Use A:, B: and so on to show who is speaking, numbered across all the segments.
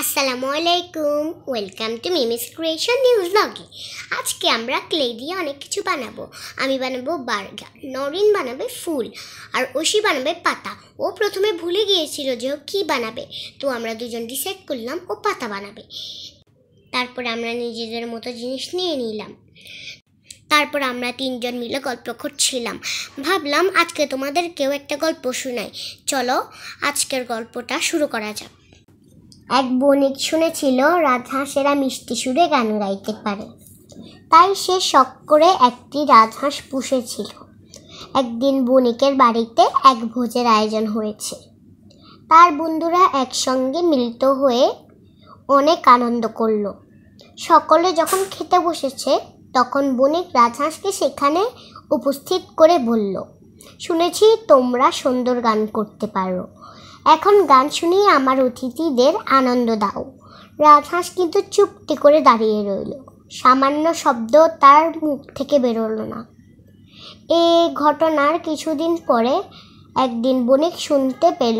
A: আসসালামু আলাইকুম, welcome to Mimi's creation news ব্লগে। আজকে আমরা ক্লে দিয়ে অনেক কিছু বানাবো। আমি বানাবো বার্গার, নরিন বানাবে ফুল, আর ওশি বানাবে পাতা। ও প্রথমে ভুলে গিয়েছিল যে ও কী বানাবে, তো আমরা দুজন ডিসাইড করলাম ও পাতা বানাবে। তারপরে আমরা নিজেদের মতো জিনিস নিয়ে নিলাম। তারপর আমরা তিনজন মিলে গল্প করছিলাম। ভাবলাম আজকে তোমাদেরকেও একটা গল্প শোনাই। চলো আজকের গল্পটা শুরু করা যাক। এক বণিক শুনেছিল রাজহাঁসেরা মিষ্টি সুরে গান গাইতে পারে, তাই সে শখ করে একটি রাজহাঁস পুষেছিল। একদিন বণিকের বাড়িতে এক ভোজের আয়োজন হয়েছে। তার বন্ধুরা একসঙ্গে মিলিত হয়ে অনেক আনন্দ করল। সকলে যখন খেতে বসেছে তখন বণিক রাজহাঁসকে সেখানে উপস্থিত করে বলল, শুনেছি তোমরা সুন্দর গান করতে পারো, এখন গান শুনিয়ে আমার অতিথিদের আনন্দ দাও। রাজহাঁস কিন্তু চুপটি করে দাঁড়িয়ে রইল, সামান্য শব্দ তার মুখ থেকে বেরোলো না। এই ঘটনার কিছুদিন পরে একদিন বণিক শুনতে পেল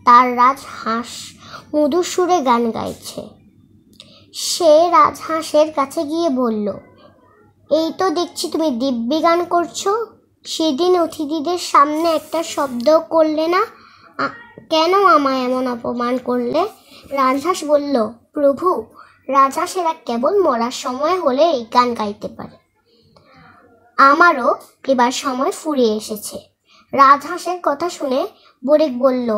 A: তার রাজহাঁস মধুর সুরে গান গাইছে। সে রাজহাঁসের কাছে গিয়ে বলল, এই তো দেখছি তুমি দিব্যি গান করছো, সেদিন অতিথিদের সামনে একটা শব্দ করলে না, কেন আমায় এমন অপমান করলে? রাজহাঁস বলল, প্রভু, রাজহাঁসেরা কেবল মরার সময় হলে এই গান গাইতে পারে, আমারও এবার সময় ফুরিয়ে এসেছে। রাজহাঁসের কথা শুনে বণিক বলল,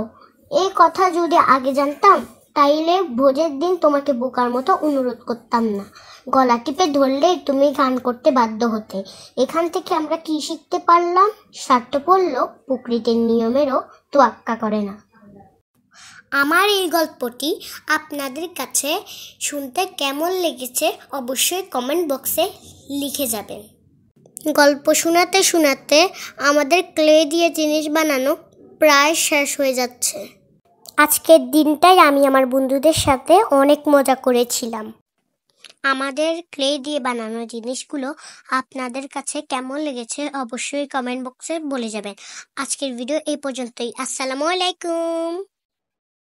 A: এই কথা যদি আগে জানতাম তাইলে ভোজের দিন তোমাকে বোকার মতো অনুরোধ করতাম না, গলা টিপে ধরলেই তুমি গান করতে বাধ্য হতে। এখান থেকে আমরা কি শিখতে পারলাম? স্বার্থপর লোক প্রকৃতির নিয়মেরও তোয়াক্কা করে না। আমার এই গল্পটি আপনাদের কাছে শুনতে কেমন লেগেছে অবশ্যই কমেন্ট বক্সে লিখে যাবেন। গল্প শোনাতে শোনাতে আমাদের ক্লে দিয়ে জিনিস বানানো প্রায় শেষ হয়ে যাচ্ছে। আজকের দিনটাই আমি আমার বন্ধুদের সাথে অনেক মজা করেছিলাম। আমাদের ক্লে দিয়ে বানানো জিনিসগুলো আপনাদের কাছে কেমন লেগেছে অবশ্যই কমেন্ট বক্সে বলে যাবেন। আজকের ভিডিও এই পর্যন্তই। আসসালামু আলাইকুম।